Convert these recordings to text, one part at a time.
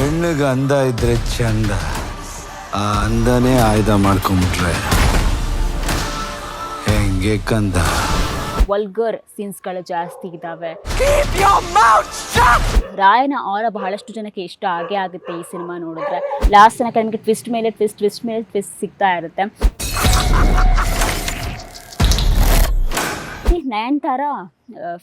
ಹೆಣ್ಣಿಗೆ ಅಂದ ಇದ್ರೆ ಚಂದ, ಆ ಅಂದನೇ ಆಯ್ದ ಮಾಡ್ಕೊಂಬಿಟ್ರೆ ಹೆಂಗೆ ಕಂದ. ವಲ್ಗರ್ ಸೀನ್ಸ್ಗಳು ಜಾಸ್ತಿ ಇದ್ದಾವೆ. ರಾಯನ ಆರ ಬಹಳಷ್ಟು ಜನಕ್ಕೆ ಇಷ್ಟ ಆಗೇ ಆಗುತ್ತೆ ಈ ಸಿನಿಮಾ ನೋಡಿದ್ರೆ. ಲಾಸ್ಟ್ ತನಕ ನಿಮಗೆ ಟ್ವಿಸ್ಟ್ ಮೇಲೆ ಟ್ವಿಸ್ಟ್ ಸಿಗ್ತಾ ಇರುತ್ತೆ. Nayanthara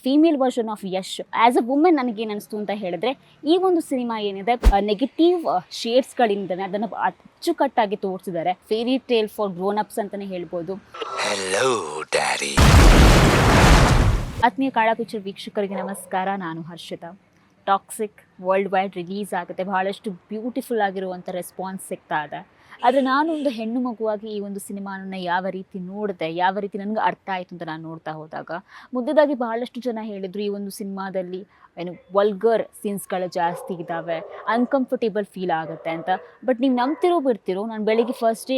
female version of Yash as a women ನನಗೇನು ಅನಿಸ್ತು ಅಂತ ಹೇಳಿದ್ರೆ, ಈ ಒಂದು ಸಿನಿಮಾ ಏನಿದೆ ನೆಗೆಟಿವ್ ಶೇಡ್ಸ್ಗಳಿಂದನೇ ಅದನ್ನು ಅಚ್ಚುಕಟ್ಟಾಗಿ ತೋರಿಸಿದ್ದಾರೆ. Fairy tale for grown ups ಅಂತಲೇ ಹೇಳ್ಬೋದು. ಆತ್ಮೀಯ ಕಾಳ ಪಿಕ್ಚರ್ ವೀಕ್ಷಕರಿಗೆ ನಮಸ್ಕಾರ, ನಾನು Harshitha. Toxic world wide release ಆಗುತ್ತೆ. ಬಹಳಷ್ಟು ಬ್ಯೂಟಿಫುಲ್ ಆಗಿರುವಂಥ ರೆಸ್ಪಾನ್ಸ್ ಸಿಗ್ತಾ ಇದೆ. ಆದರೆ ನಾನು ಒಂದು ಹೆಣ್ಣು ಮಗುವಾಗಿ ಈ ಒಂದು ಸಿನಿಮಾನ ಯಾವ ರೀತಿ ನೋಡಿದೆ, ಯಾವ ರೀತಿ ನನಗೆ ಅರ್ಥ ಆಯಿತು ಅಂತ ನಾನು ನೋಡ್ತಾ ಹೋದಾಗ, ಮುದ್ದದಾಗಿ ಬಹಳಷ್ಟು ಜನ ಹೇಳಿದರು ಈ ಒಂದು ಸಿನಿಮಾದಲ್ಲಿ ವಲ್ಗರ್ ಸೀನ್ಸ್ಗಳು ಜಾಸ್ತಿ ಇದ್ದಾವೆ, ಅನ್ಕಂಫರ್ಟೇಬಲ್ ಫೀಲ್ ಆಗುತ್ತೆ ಅಂತ. ಬಟ್ ನೀವು ನಂಬ್ತಿರೋ ಬಿಡ್ತಿರೋ, ನಾನು ಬೆಳಿಗ್ಗೆ ಫಸ್ಟ್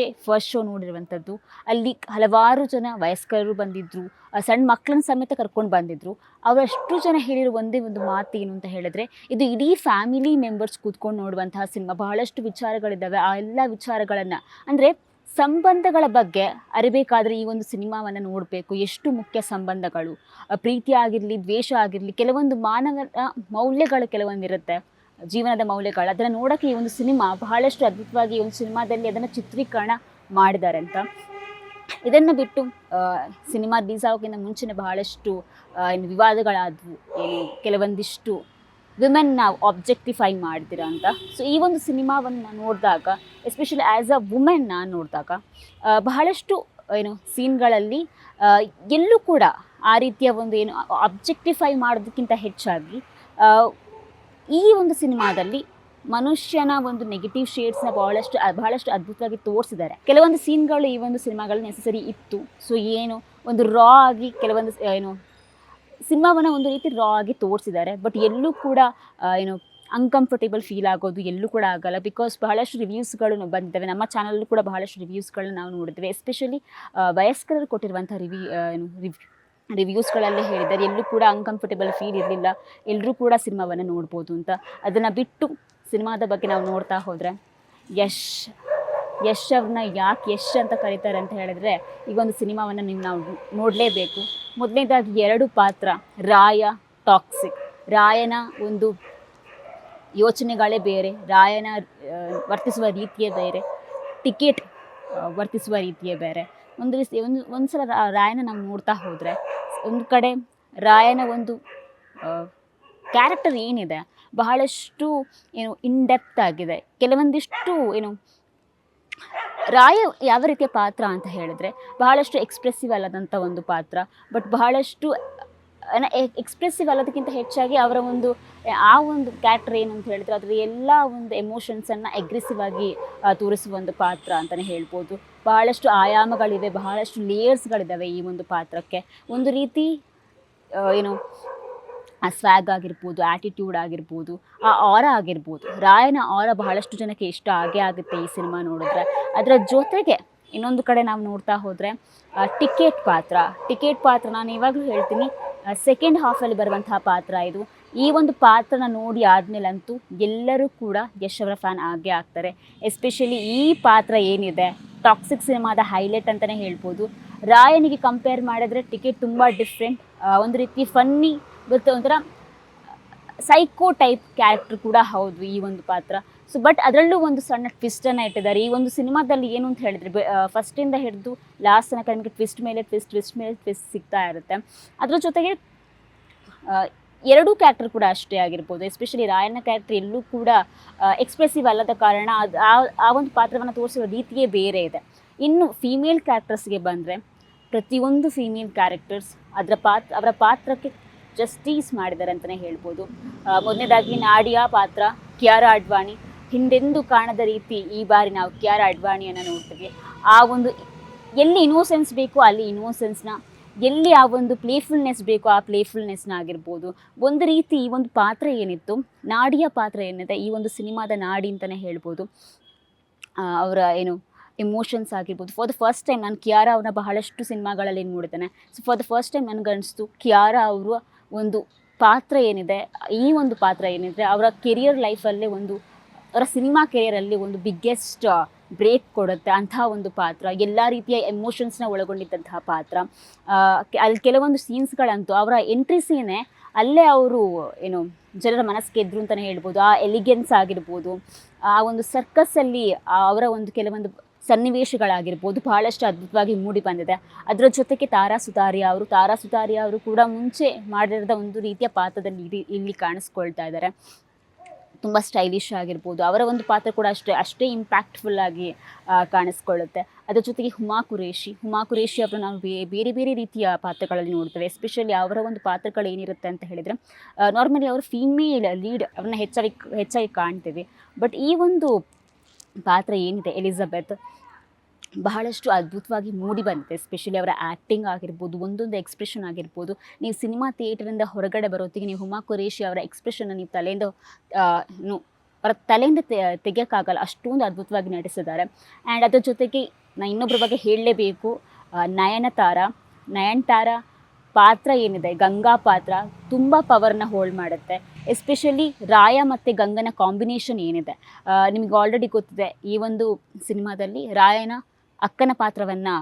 ಶೋ ನೋಡಿರುವಂಥದ್ದು. ಅಲ್ಲಿ ಹಲವಾರು ಜನ ವಯಸ್ಕರು ಬಂದಿದ್ದರು, ಸಣ್ಣ ಮಕ್ಕಳನ್ನ ಸಮೇತ ಕರ್ಕೊಂಡು ಬಂದಿದ್ದರು. ಅವರಷ್ಟು ಜನ ಹೇಳಿರೋ ಒಂದೇ ಒಂದು ಮಾತು ಏನು ಅಂತ ಹೇಳಿದ್ರೆ, ಇದು ಇಡೀ ಫ್ಯಾಮಿಲಿ ಮೆಂಬರ್ಸ್ ಕೂತ್ಕೊಂಡು ನೋಡುವಂತಹ ಸಿನಿಮಾ. ಬಹಳಷ್ಟು ವಿಚಾರಗಳಿದ್ದಾವೆ. ಆ ಎಲ್ಲ ವಿಚಾರಗಳನ್ನು ಅಂದರೆ ಸಂಬಂಧಗಳ ಬಗ್ಗೆ ಅರಿಬೇಕಾದ್ರೆ ಈ ಒಂದು ಸಿನಿಮಾವನ್ನು ನೋಡಬೇಕು. ಎಷ್ಟು ಮುಖ್ಯ ಸಂಬಂಧಗಳು, ಪ್ರೀತಿ ಆಗಿರಲಿ, ದ್ವೇಷ ಆಗಿರಲಿ, ಕೆಲವೊಂದು ಮಾನವನ ಮೌಲ್ಯಗಳು ಕೆಲವೊಂದಿರುತ್ತೆ, ಜೀವನದ ಮೌಲ್ಯಗಳು. ಅದನ್ನು ನೋಡೋಕ್ಕೆ ಈ ಒಂದು ಸಿನಿಮಾ ಬಹಳಷ್ಟು ಅದ್ಭುತವಾಗಿ ಈ ಒಂದು ಸಿನಿಮಾದಲ್ಲಿ ಅದನ್ನು ಚಿತ್ರೀಕರಣ ಮಾಡಿದ್ದಾರೆ ಅಂತ. ಇದನ್ನು ಬಿಟ್ಟು ಸಿನಿಮಾ ರಿಲೀಸ್ ಆಗೋಕ್ಕಿಂತ ಮುಂಚೆನೇ ಬಹಳಷ್ಟು ವಿವಾದಗಳಾದವು. ಕೆಲವೊಂದಿಷ್ಟು ವಿಮೆನ್ ನಾವು ಆಬ್ಜೆಕ್ಟಿಫೈ ಮಾಡ್ತೀರಾ ಅಂತ. ಸೊ ಈ ಒಂದು ಸಿನಿಮಾವನ್ನು ನೋಡಿದಾಗ, ಎಸ್ಪೆಷಲಿ ಆ್ಯಸ್ ಅ ವುಮೆನ್ ನಾನು ನೋಡಿದಾಗ, ಬಹಳಷ್ಟು ಸೀನ್ಗಳಲ್ಲಿ ಎಲ್ಲೂ ಕೂಡ ಆ ರೀತಿಯ ಒಂದು ಆಬ್ಜೆಕ್ಟಿಫೈ ಮಾಡೋದಕ್ಕಿಂತ ಹೆಚ್ಚಾಗಿ ಈ ಒಂದು ಸಿನಿಮಾದಲ್ಲಿ ಮನುಷ್ಯನ ಒಂದು ನೆಗೆಟಿವ್ ಶೇಡ್ಸ್ನ ಬಹಳಷ್ಟು ಅದ್ಭುತವಾಗಿ ತೋರಿಸಿದ್ದಾರೆ. ಕೆಲವೊಂದು ಸೀನ್ಗಳು ಈ ಒಂದು ಸಿನಿಮಾಗಳು ನೆಸಸರಿ ಇತ್ತು. ಸೊ ಒಂದು ರಾ ಆಗಿ ಕೆಲವೊಂದು ಸಿನಿಮಾವನ್ನು ಒಂದು ರೀತಿ ರಾ ಆಗಿ ತೋರಿಸಿದ್ದಾರೆ. ಬಟ್ ಎಲ್ಲೂ ಕೂಡ ಅನ್ಕಂಫರ್ಟೇಬಲ್ ಫೀಲ್ ಆಗೋದು ಎಲ್ಲೂ ಕೂಡ ಆಗಲ್ಲ. ಬಿಕಾಸ್ ಬಹಳಷ್ಟು ರಿವ್ಯೂಸ್ಗಳು ಬಂದಿದ್ದಾವೆ. ನಮ್ಮ ಚಾನಲ್ಲೂ ಕೂಡ ಬಹಳಷ್ಟು ರಿವ್ಯೂಸ್ಗಳನ್ನ ನಾವು ನೋಡಿದ್ದೇವೆ. ಎಸ್ಪೆಷಲಿ ವಯಸ್ಕರು ಕೊಟ್ಟಿರುವಂಥ ರಿವ್ಯೂಸ್ಗಳಲ್ಲೇ ಹೇಳಿದ್ದಾರೆ, ಎಲ್ಲೂ ಕೂಡ ಅನ್ಕಂಫರ್ಟೇಬಲ್ ಫೀಲ್ ಇರಲಿಲ್ಲ, ಎಲ್ಲರೂ ಕೂಡ ಸಿನಿಮಾವನ್ನು ನೋಡ್ಬೋದು ಅಂತ. ಅದನ್ನು ಬಿಟ್ಟು ಸಿನಿಮಾದ ಬಗ್ಗೆ ನಾವು ನೋಡ್ತಾ ಹೋದರೆ, ಯಶ್ ಅವ್ರನ್ನ ಯಾಕೆ ಯಶ್ ಅಂತ ಕರೀತಾರೆ ಅಂತ ಹೇಳಿದ್ರೆ, ಈ ಒಂದು ಸಿನಿಮಾವನ್ನು ನಾವು ನೋಡಲೇಬೇಕು. ಮೊದಲನೇದಾಗಿ 2 ಪಾತ್ರ, ರಾಯ, ಟಾಕ್ಸಿಕ್. ರಾಯನ ಒಂದು ಯೋಚನೆಗಳೇ ಬೇರೆ, ರಾಯನ ವರ್ತಿಸುವ ರೀತಿಯೇ ಬೇರೆ, ಟಿಕೆಟ್ ವರ್ತಿಸುವ ರೀತಿಯೇ ಬೇರೆ. ಒಂದು ಸಲ ರಾಯನ ನಾವು ನೋಡ್ತಾ ಹೋದರೆ, ಒಂದು ಕಡೆ ರಾಯನ ಒಂದು ಕ್ಯಾರೆಕ್ಟರ್ ಏನಿದೆ ಬಹಳಷ್ಟು ಇನ್ಡೆಪ್ತ್ ಆಗಿದೆ. ಕೆಲವೊಂದಿಷ್ಟು ರಾಯ ಯಾವ ರೀತಿಯ ಪಾತ್ರ ಅಂತ ಹೇಳಿದ್ರೆ, ಬಹಳಷ್ಟು ಎಕ್ಸ್ಪ್ರೆಸಿವ್ ಅಲ್ಲದಂಥ ಒಂದು ಪಾತ್ರ. ಬಟ್ ಬಹಳಷ್ಟು ಎಕ್ಸ್ಪ್ರೆಸಿವ್ ಅಲ್ಲದಕ್ಕಿಂತ ಹೆಚ್ಚಾಗಿ ಅವರ ಆ ಒಂದು ಕ್ಯಾರೆಕ್ಟರ್ ಏನು ಅಂತ ಹೇಳಿದ್ರೆ, ಅದರ ಎಲ್ಲ ಒಂದು ಎಮೋಷನ್ಸನ್ನು ಅಗ್ರೆಸಿವ್ ಆಗಿ ತೋರಿಸುವ ಒಂದು ಪಾತ್ರ ಅಂತಲೇ ಹೇಳ್ಬೋದು. ಬಹಳಷ್ಟು ಆಯಾಮಗಳಿವೆ, ಬಹಳಷ್ಟು ಲೇಯರ್ಸ್ಗಳಿದ್ದಾವೆ ಈ ಒಂದು ಪಾತ್ರಕ್ಕೆ. ಒಂದು ರೀತಿ ಆ ಸ್ವ್ಯಾಗ್ ಆಗಿರ್ಬೋದು, ಆ್ಯಟಿಟ್ಯೂಡ್ ಆಗಿರ್ಬೋದು, ಆ ಆರ ಆಗಿರ್ಬೋದು. ರಾಯನ ಆರ ಬಹಳಷ್ಟು ಜನಕ್ಕೆ ಇಷ್ಟ ಆಗೇ ಆಗುತ್ತೆ ಈ ಸಿನಿಮಾ ನೋಡಿದ್ರೆ. ಅದರ ಜೊತೆಗೆ ಇನ್ನೊಂದು ಕಡೆ ನಾವು ನೋಡ್ತಾ ಹೋದರೆ ಟಿಕೆಟ್ ಪಾತ್ರ ನಾನು ಇವಾಗಲೂ ಹೇಳ್ತೀನಿ, ಸೆಕೆಂಡ್ ಹಾಫಲ್ಲಿ ಬರುವಂತಹ ಪಾತ್ರ ಇದು. ಈ ಒಂದು ಪಾತ್ರನ ನೋಡಿ ಆದಮೇಲಂತೂ ಎಲ್ಲರೂ ಕೂಡ ಯಶ್ ಅವರ ಫ್ಯಾನ್ ಆಗೇ ಆಗ್ತಾರೆ. ಎಸ್ಪೆಷಲಿ ಈ ಪಾತ್ರ ಏನಿದೆ ಟಾಕ್ಸಿಕ್ ಸಿನಿಮಾದ ಹೈಲೈಟ್ ಅಂತಲೇ ಹೇಳ್ಬೋದು. ರಾಯನಿಗೆ ಕಂಪೇರ್ ಮಾಡಿದ್ರೆ ಟಿಕೆಟ್ ತುಂಬ ಡಿಫ್ರೆಂಟ್, ಒಂದು ರೀತಿ ಫನ್ನಿ ಮತ್ತು ಒಂಥರ ಸೈಕೋ ಟೈಪ್ ಕ್ಯಾರೆಕ್ಟರ್ ಕೂಡ ಹೌದು ಈ ಒಂದು ಪಾತ್ರ. ಸೊ ಬಟ್ ಅದರಲ್ಲೂ ಒಂದು ಸಣ್ಣ ಟ್ವಿಸ್ಟನ್ನು ಇಟ್ಟಿದ್ದಾರೆ ಈ ಒಂದು ಸಿನಿಮಾದಲ್ಲಿ. ಏನು ಅಂತ ಹೇಳಿದ್ರೆ, ಫಸ್ಟಿಂದ ಹಿಡಿದು ಲಾಸ್ಟ್ ತನಕ ನಿಮಗೆ ಟ್ವಿಸ್ಟ್ ಮೇಲೆ ಟ್ವಿಸ್ಟ್ ಸಿಗ್ತಾ ಇರುತ್ತೆ. ಅದರ ಜೊತೆಗೆ 2 ಕ್ಯಾರೆಕ್ಟರ್ ಕೂಡ ಅಷ್ಟೇ ಆಗಿರ್ಬೋದು. ಎಸ್ಪೆಷಲಿ ರಾಯನ ಕ್ಯಾರೆಕ್ಟರ್ ಎಲ್ಲೂ ಕೂಡ ಎಕ್ಸ್ಪ್ರೆಸಿವ್ ಅಲ್ಲದ ಕಾರಣ ಆ ಒಂದು ಪಾತ್ರವನ್ನು ತೋರಿಸುವ ರೀತಿಯೇ ಬೇರೆ ಇದೆ. ಇನ್ನು ಫೀಮೇಲ್ ಕ್ಯಾರೆಕ್ಟರ್ಸ್ಗೆ ಬಂದರೆ, ಪ್ರತಿಯೊಂದು ಫೀಮೇಲ್ ಕ್ಯಾರೆಕ್ಟರ್ಸ್ ಅವರ ಪಾತ್ರಕ್ಕೆ ಜಸ್ಟೀಸ್ ಮಾಡಿದ್ದಾರೆ ಅಂತಲೇ ಹೇಳ್ಬೋದು. ಮೊದಲನೇದಾಗಿ ನಾಡಿಯಾ ಪಾತ್ರ, ಕಿಯಾರಾ ಅಡ್ವಾಣಿ. ಹಿಂದೆಂದೂ ಕಾಣದ ರೀತಿ ಈ ಬಾರಿ ನಾವು ಕಿಯಾರಾ ಅಡ್ವಾಣಿಯನ್ನು ನೋಡ್ತೀವಿ. ಆ ಒಂದು ಎಲ್ಲಿ ಇನೋಸೆನ್ಸ್ ಬೇಕು ಅಲ್ಲಿ ಇನೋಸೆನ್ಸ್ನ, ಎಲ್ಲಿ ಆ ಒಂದು ಪ್ಲೇಫುಲ್ನೆಸ್ ಬೇಕು ಆ ಪ್ಲೇಫುಲ್ನೆಸ್ನ ಆಗಿರ್ಬೋದು. ಒಂದು ರೀತಿ ಈ ಒಂದು ಪಾತ್ರ ಏನಿತ್ತು, ನಾಡಿಯ ಪಾತ್ರ ಏನಿದೆ, ಈ ಒಂದು ಸಿನಿಮಾದ ನಾಡಿ ಅಂತಲೇ ಹೇಳ್ಬೋದು. ಅವರ ಎಮೋಷನ್ಸ್ ಆಗಿರ್ಬೋದು. ಫಾರ್ ದ ಫಸ್ಟ್ ಟೈಮ್ ನಾನು ಕಿಯಾರಾ ಅವ್ರನ್ನ ಬಹಳಷ್ಟು ಸಿನಿಮಾಗಳಲ್ಲಿ ನೋಡಿದ್ದೇನೆ. So for the first time ನನಗನ್ನಿಸ್ತು ಕಿಯಾರಾ ಅವರು ಒಂದು ಪಾತ್ರ ಏನಿದೆ, ಈ ಒಂದು ಪಾತ್ರ ಏನಿದೆ ಅವರ ಕೆರಿಯರ್ ಲೈಫಲ್ಲೇ ಒಂದು ಅವರ ಸಿನಿಮಾ ಕೆರಿಯರಲ್ಲಿ ಒಂದು ಬಿಗ್ಗೆಸ್ಟ್ ಬ್ರೇಕ್ ಕೊಡುತ್ತೆ ಅಂತಹ ಒಂದು ಪಾತ್ರ. ಎಲ್ಲ ರೀತಿಯ ಎಮೋಷನ್ಸ್ನ ಒಳಗೊಂಡಿದ್ದಂತಹ ಪಾತ್ರ. ಅಲ್ಲಿ ಕೆಲವೊಂದು ಸೀನ್ಸ್ಗಳಂತೂ ಅವರ ಎಂಟ್ರಿ ಸೀನೇ ಅಲ್ಲೇ ಅವರು ಏನು ಜನರ ಮನಸ್ಸಿಗೆ ಗೆದ್ರು ಅಂತಲೇ ಹೇಳ್ಬೋದು. ಆ ಎಲಿಗೆನ್ಸ್ ಆಗಿರ್ಬೋದು, ಆ ಒಂದು ಸರ್ಕಸ್ಸಲ್ಲಿ ಅವರ ಒಂದು ಕೆಲವೊಂದು ಸನ್ನಿವೇಶಗಳಾಗಿರ್ಬೋದು ಬಹಳಷ್ಟು ಅದ್ಭುತವಾಗಿ ಮೂಡಿ ಬಂದಿದೆ. ಅದರ ಜೊತೆಗೆ ತಾರಾ ಸುತಾರಿಯಾ ಅವರು ಕೂಡ ಮುಂಚೆ ಮಾಡಿರದ ಒಂದು ರೀತಿಯ ಪಾತ್ರದಲ್ಲಿ ಇಲ್ಲಿ ಕಾಣಿಸ್ಕೊಳ್ತಾ ಇದ್ದಾರೆ. ತುಂಬ ಸ್ಟೈಲಿಶ್ ಆಗಿರ್ಬೋದು. ಅವರ ಒಂದು ಪಾತ್ರ ಕೂಡ ಅಷ್ಟೇ ಇಂಪ್ಯಾಕ್ಟ್ಫುಲ್ಲಾಗಿ ಕಾಣಿಸ್ಕೊಳ್ಳುತ್ತೆ. ಅದರ ಜೊತೆಗೆ ಹುಮಾ ಕುರೇಶಿ ಅವರು ನಾವು ಬೇರೆ ಬೇರೆ ರೀತಿಯ ಪಾತ್ರಗಳಲ್ಲಿ ನೋಡ್ತೇವೆ. ಎಸ್ಪೆಷಲಿ ಅವರ ಒಂದು ಪಾತ್ರಗಳು ಏನಿರುತ್ತೆ ಅಂತ ಹೇಳಿದರೆ, ನಾರ್ಮಲಿ ಅವರು ಫೀಮೇಲ್ ಲೀಡ್ ಅವ್ರನ್ನ ಹೆಚ್ಚಾಗಿ ಕಾಣ್ತೇವೆ. ಬಟ್ ಈ ಒಂದು ಪಾತ್ರ ಏನಿದೆ ಎಲಿಜಬೆತ್, ಬಹಳಷ್ಟು ಅದ್ಭುತವಾಗಿ ಮೂಡಿ ಬಂದಿದೆ. ಎಸ್ಪೆಷಲಿ ಅವರ ಆ್ಯಕ್ಟಿಂಗ್ ಆಗಿರ್ಬೋದು, ಒಂದೊಂದು ಎಕ್ಸ್ಪ್ರೆಷನ್ ಆಗಿರ್ಬೋದು. ನೀವು ಸಿನಿಮಾ ಥಿಯೇಟರಿಂದ ಹೊರಗಡೆ ಬರೋತ್ತಿಗೆ ನೀವು ಹುಮಾ ಕುರೇಶಿ ಅವರ ಎಕ್ಸ್ಪ್ರೆಷನ್ನ ನೀವು ಅವರ ತಲೆಯಿಂದ ತೆಗೆಯೋಕ್ಕಾಗಲ್ಲ, ಅಷ್ಟೊಂದು ಅದ್ಭುತವಾಗಿ ನಟಿಸಿದ್ದಾರೆ. ಆ್ಯಂಡ್ ಅದ್ರ ಜೊತೆಗೆ ನಾನು ಇನ್ನೊಬ್ಬರ ಬಗ್ಗೆ ಹೇಳಲೇಬೇಕು, ನಯನ್ತಾರಾ ಪಾತ್ರ ಏನಿದೆ, ಗಂಗಾ ಪಾತ್ರ ತುಂಬ ಪವರ್ನ ಹೋಲ್ಡ್ ಮಾಡುತ್ತೆ. ಎಸ್ಪೆಷಲಿ ರಾಯ ಮತ್ತು ಗಂಗನ ಕಾಂಬಿನೇಷನ್ ಏನಿದೆ, ನಿಮಗೆ ಆಲ್ರೆಡಿ ಗೊತ್ತಿದೆ ಈ ಒಂದು ಸಿನಿಮಾದಲ್ಲಿ ರಾಯನ ಅಕ್ಕನ ಪಾತ್ರವನ್ನು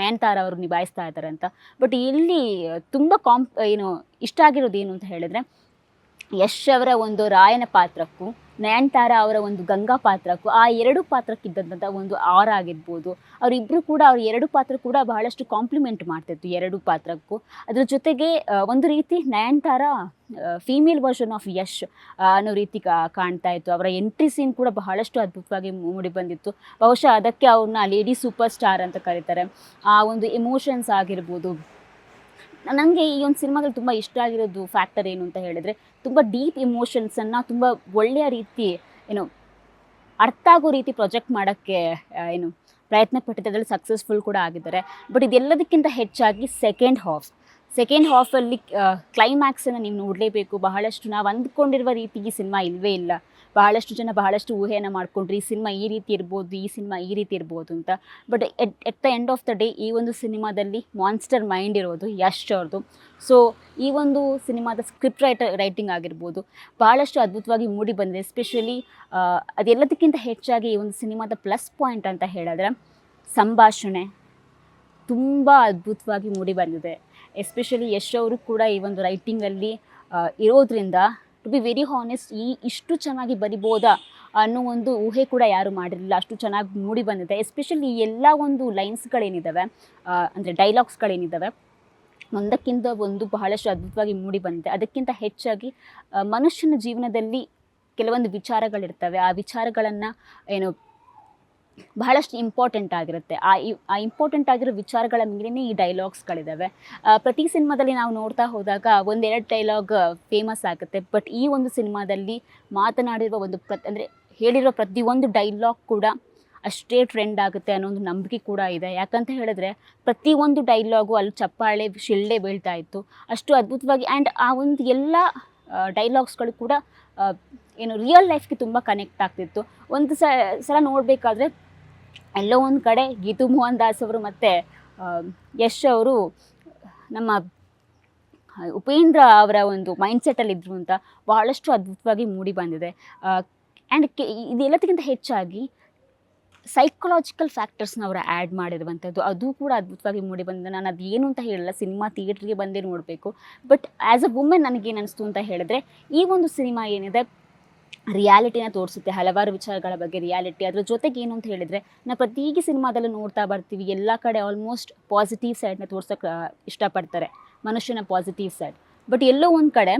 ನಯನ್ತಾರಾ ಅವರು ನಿಭಾಯಿಸ್ತಾ ಇದ್ದಾರೆ ಅಂತ. ಬಟ್ ಇಲ್ಲಿ ತುಂಬ ಇಷ್ಟ ಆಗಿರೋದು ಏನು ಅಂತ ಹೇಳಿದ್ರೆ, ಯಶ್ ಅವರ ಒಂದು ರಾಯನ ಪಾತ್ರಕ್ಕೂ ನಯನ್ತಾರಾ ಅವರ ಒಂದು ಗಂಗಾ ಪಾತ್ರಕ್ಕೂ ಆ ಎರಡು ಪಾತ್ರಕ್ಕಿದ್ದಂಥ ಒಂದು ಆಗಿರ್ಬೋದು, ಅವ್ರ ಎರಡು ಪಾತ್ರ ಕೂಡ ಬಹಳಷ್ಟು ಕಾಂಪ್ಲಿಮೆಂಟ್ ಮಾಡ್ತಿತ್ತು ಎರಡು ಪಾತ್ರಕ್ಕೂ. ಅದ್ರ ಜೊತೆಗೆ ಒಂದು ರೀತಿ ನಯನ್ತಾರಾ ಫೀಮೇಲ್ ವರ್ಷನ್ ಆಫ್ ಯಶ್ ಅನ್ನೋ ರೀತಿ ಕಾಣ್ತಾ ಇತ್ತು. ಅವರ ಎಂಟ್ರಿ ಸೀನ್ ಕೂಡ ಬಹಳಷ್ಟು ಅದ್ಭುತವಾಗಿ ಮೂಡಿ ಬಂದಿತ್ತು. ಬಹುಶಃ ಅದಕ್ಕೆ ಅವ್ರನ್ನ ಲೇಡಿ ಸೂಪರ್ ಸ್ಟಾರ್ ಅಂತ ಕರೀತಾರೆ. ಆ ಒಂದು ಎಮೋಷನ್ಸ್ ಆಗಿರ್ಬೋದು. ನನಗೆ ಈ ಒಂದು ಸಿನಿಮಾದಲ್ಲಿ ತುಂಬ ಇಷ್ಟ ಆಗಿರೋದು ಫ್ಯಾಕ್ಟರ್ ಏನು ಅಂತ ಹೇಳಿದರೆ, ತುಂಬ ಡೀಪ್ ಇಮೋಷನ್ಸನ್ನು ತುಂಬ ಒಳ್ಳೆಯ ರೀತಿ ಅರ್ಥ ಆಗೋ ರೀತಿ ಪ್ರೊಜೆಕ್ಟ್ ಮಾಡೋಕ್ಕೆ ಪ್ರಯತ್ನ ಪಟ್ಟಿದ್ದು, ಅದರಲ್ಲಿ ಸಕ್ಸಸ್ಫುಲ್ ಕೂಡ ಆಗಿದ್ದಾರೆ. ಬಟ್ ಇದೆಲ್ಲದಕ್ಕಿಂತ ಹೆಚ್ಚಾಗಿ ಸೆಕೆಂಡ್ ಹಾಫಲ್ಲಿ ಕ್ಲೈಮ್ಯಾಕ್ಸನ್ನು ನೀವು ನೋಡಲೇಬೇಕು. ಬಹಳಷ್ಟು ನಾವು ಅಂದ್ಕೊಂಡಿರುವ ರೀತಿ ಈ ಸಿನಿಮಾ ಇಲ್ಲವೇ ಇಲ್ಲ. ಬಹಳಷ್ಟು ಜನ ಬಹಳಷ್ಟು ಊಹೆಯನ್ನು ಮಾಡಿಕೊಂಡ್ರು, ಈ ಸಿನಿಮಾ ಈ ರೀತಿ ಇರ್ಬೋದು ಅಂತ. But at the end of the day ಈ ಒಂದು ಸಿನಿಮಾದಲ್ಲಿ ಮಾನ್ಸ್ಟರ್ ಮೈಂಡ್ ಇರೋದು ಯಶ್ ಅವ್ರದ್ದು. ಸೊ ಈ ಒಂದು ಸಿನಿಮಾದ ಸ್ಕ್ರಿಪ್ಟ್ ರೈಟಿಂಗ್ ಆಗಿರ್ಬೋದು ಬಹಳಷ್ಟು ಅದ್ಭುತವಾಗಿ ಮೂಡಿ ಬಂದಿದೆ. ಎಸ್ಪೆಷಲಿ ಅದೆಲ್ಲದಕ್ಕಿಂತ ಹೆಚ್ಚಾಗಿ ಈ ಒಂದು ಸಿನಿಮಾದ ಪ್ಲಸ್ ಪಾಯಿಂಟ್ ಅಂತ ಹೇಳಿದ್ರೆ, ಸಂಭಾಷಣೆ ತುಂಬ ಅದ್ಭುತವಾಗಿ ಮೂಡಿ ಬಂದಿದೆ. ಎಸ್ಪೆಷಲಿ ಯಶ್ ಅವರು ಕೂಡ ಈ ಒಂದು ರೈಟಿಂಗಲ್ಲಿ ಇರೋದ್ರಿಂದ, ಟು ಬಿ ವೆರಿ ಹಾನೆಸ್ಟ್, ಇಷ್ಟು ಚೆನ್ನಾಗಿ ಬರಿಬೋದಾ ಅನ್ನೋ ಒಂದು ಊಹೆ ಕೂಡ ಯಾರು ಮಾಡಿರಲಿಲ್ಲ. ಅಷ್ಟು ಚೆನ್ನಾಗಿ ಮೂಡಿ ಬಂದಿದೆ. ಎಸ್ಪೆಷಲಿ ಎಲ್ಲ ಒಂದು ಲೈನ್ಸ್ಗಳೇನಿದ್ದಾವೆ, ಅಂದರೆ ಡೈಲಾಗ್ಸ್ಗಳೇನಿದ್ದಾವೆ, ಒಂದಕ್ಕಿಂತ ಒಂದು ಬಹಳಷ್ಟು ಅದ್ಭುತವಾಗಿ ಮೂಡಿ ಬಂದಿದೆ. ಅದಕ್ಕಿಂತ ಹೆಚ್ಚಾಗಿ ಮನುಷ್ಯನ ಜೀವನದಲ್ಲಿ ಕೆಲವೊಂದು ವಿಚಾರಗಳಿರ್ತವೆ. ಆ ವಿಚಾರಗಳನ್ನು ಬಹಳಷ್ಟು ಇಂಪಾರ್ಟೆಂಟ್ ಆಗಿರುತ್ತೆ. ಆ ಇಂಪಾರ್ಟೆಂಟ್ ಆಗಿರೋ ವಿಚಾರಗಳ ಮೇಲೇ ಈ ಡೈಲಾಗ್ಸ್ಗಳಿದ್ದಾವೆ. ಪ್ರತಿ ಸಿನಿಮಾದಲ್ಲಿ ನಾವು ನೋಡ್ತಾ ಹೋದಾಗ ಒಂದೆರಡು ಡೈಲಾಗ್ ಫೇಮಸ್ ಆಗುತ್ತೆ. ಬಟ್ ಈ ಒಂದು ಸಿನಿಮಾದಲ್ಲಿ ಮಾತನಾಡಿರುವ ಹೇಳಿರೋ ಪ್ರತಿಯೊಂದು ಡೈಲಾಗ್ ಕೂಡ ಅಷ್ಟೇ ಟ್ರೆಂಡ್ ಆಗುತ್ತೆ ಅನ್ನೋ ಒಂದು ನಂಬಿಕೆ ಕೂಡ ಇದೆ. ಯಾಕಂತ ಹೇಳಿದ್ರೆ ಪ್ರತಿಯೊಂದು ಡೈಲಾಗು ಅಲ್ಲಿ ಚಪ್ಪಾಳೆ ಶಿಳ್ಳೆ ಬೀಳ್ತಾ ಇತ್ತು, ಅಷ್ಟು ಅದ್ಭುತವಾಗಿ. ಆ್ಯಂಡ್ ಆ ಒಂದು ಎಲ್ಲ ಡೈಲಾಗ್ಸ್ಗಳು ಕೂಡ ರಿಯಲ್ ಲೈಫ್ಗೆ ತುಂಬ ಕನೆಕ್ಟ್ ಆಗ್ತಿತ್ತು. ಒಂದು ಸಲ ನೋಡಬೇಕಾದ್ರೆ ಎಲ್ಲೋ ಒಂದು ಕಡೆ ಗೀತು ಮೋಹನ್ ದಾಸ್ ಅವರು ಮತ್ತು ಯಶ್ ಅವರು ನಮ್ಮ ಉಪೇಂದ್ರ ಅವರ ಒಂದು ಮೈಂಡ್ಸೆಟ್ಟಲ್ಲಿ ಇದ್ರು ಅಂತ ಬಹಳಷ್ಟು ಅದ್ಭುತವಾಗಿ ಮೂಡಿ ಬಂದಿದೆ. ಆ್ಯಂಡ್ ಇದೆಲ್ಲದಕ್ಕಿಂತ ಹೆಚ್ಚಾಗಿ ಸೈಕಲಾಜಿಕಲ್ ಫ್ಯಾಕ್ಟರ್ಸ್ನ ಅವರು ಆ್ಯಡ್ ಮಾಡಿರುವಂಥದ್ದು, ಅದು ಕೂಡ ಅದ್ಭುತವಾಗಿ ಮೂಡಿ ಬಂದಿದೆ. ನಾನು ಅದು ಏನು ಅಂತ ಹೇಳಲ್ಲ, ಸಿನಿಮಾ ಥಿಯೇಟ್ರಿಗೆ ಬಂದೇ ನೋಡಬೇಕು. ಬಟ್ ಆ್ಯಸ್ ಅ ವುಮೆನ್ ನನಗೇನು ಅನಿಸ್ತು ಅಂತ ಹೇಳಿದ್ರೆ, ಈ ಒಂದು ಸಿನಿಮಾ ಏನಿದೆ ರಿಯಾಲಿಟಿನ ತೋರಿಸುತ್ತೆ, ಹಲವಾರು ವಿಚಾರಗಳ ಬಗ್ಗೆ ರಿಯಾಲಿಟಿ. ಅದ್ರ ಜೊತೆಗೆ ಏನು ಅಂತ ಹೇಳಿದರೆ, ನಾವು ಪ್ರತಿ ಸಿನಿಮಾದಲ್ಲೂ ನೋಡ್ತಾ ಬರ್ತೀವಿ, ಎಲ್ಲ ಕಡೆ ಆಲ್ಮೋಸ್ಟ್ ಪಾಸಿಟಿವ್ ಸೈಡ್ನ ತೋರ್ಸೋಕ್ಕೆ ಇಷ್ಟಪಡ್ತಾರೆ, ಮನುಷ್ಯನ ಪಾಸಿಟಿವ್ ಸೈಡ್. ಬಟ್ ಎಲ್ಲೋ ಒಂದು ಕಡೆ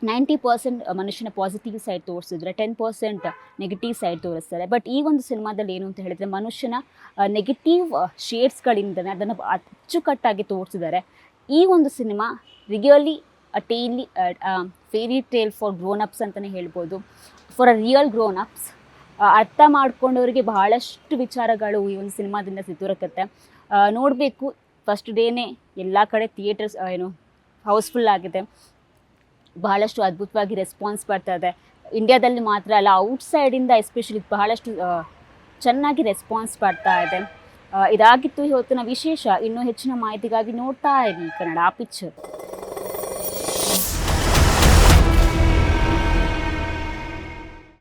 90% ಮನುಷ್ಯನ ಪಾಸಿಟಿವ್ ಸೈಡ್ ತೋರಿಸಿದ್ರೆ 10% ನೆಗೆಟಿವ್ ಸೈಡ್ ತೋರಿಸ್ತಾರೆ. ಬಟ್ ಈ ಒಂದು ಸಿನಿಮಾದಲ್ಲಿ ಏನು ಅಂತ ಹೇಳಿದರೆ, ಮನುಷ್ಯನ ನೆಗೆಟಿವ್ ಶೇಡ್ಸ್ಗಳಿಂದನೇ ಅದನ್ನು ಅಚ್ಚುಕಟ್ಟಾಗಿ ತೋರಿಸಿದ್ದಾರೆ. ಈ ಒಂದು cinema really fairy tale for grown ups ಅಂತಲೇ ಹೇಳ್ಬೋದು. For a real grown ups, ಅರ್ಥ ಮಾಡ್ಕೊಂಡವರಿಗೆ ಬಹಳಷ್ಟು ವಿಚಾರಗಳು ಈ ಒಂದು ಸಿನಿಮಾದಿಂದ ಸಿಕ್ಕುತ್ತೆ. ನೋಡಬೇಕು. ಫಸ್ಟ್ ಡೇನೇ ಎಲ್ಲ ಕಡೆ ಥಿಯೇಟರ್ಸ್ ಹೌಸ್ಫುಲ್ ಆಗಿದೆ. ಬಹಳಷ್ಟು ಅದ್ಭುತವಾಗಿ ರೆಸ್ಪಾನ್ಸ್ ಬರ್ತಾ ಇದೆ. ಇಂಡಿಯಾದಲ್ಲಿ ಮಾತ್ರ ಅಲ್ಲ, ಔಟ್ಸೈಡಿಂದ ಎಸ್ಪೆಷಲಿ ಬಹಳಷ್ಟು ಚೆನ್ನಾಗಿ ರೆಸ್ಪಾನ್ಸ್ ಬರ್ತಾ ಇದೆ. ಇದಾಗಿತ್ತು ಇವತ್ತಿನ ವಿಶೇಷ. ಇನ್ನೂ ಹೆಚ್ಚಿನ ಮಾಹಿತಿಗಾಗಿ ನೋಡ್ತಾ ಇರಿ ಕನ್ನಡ ಪಿಕ್ಚರ್.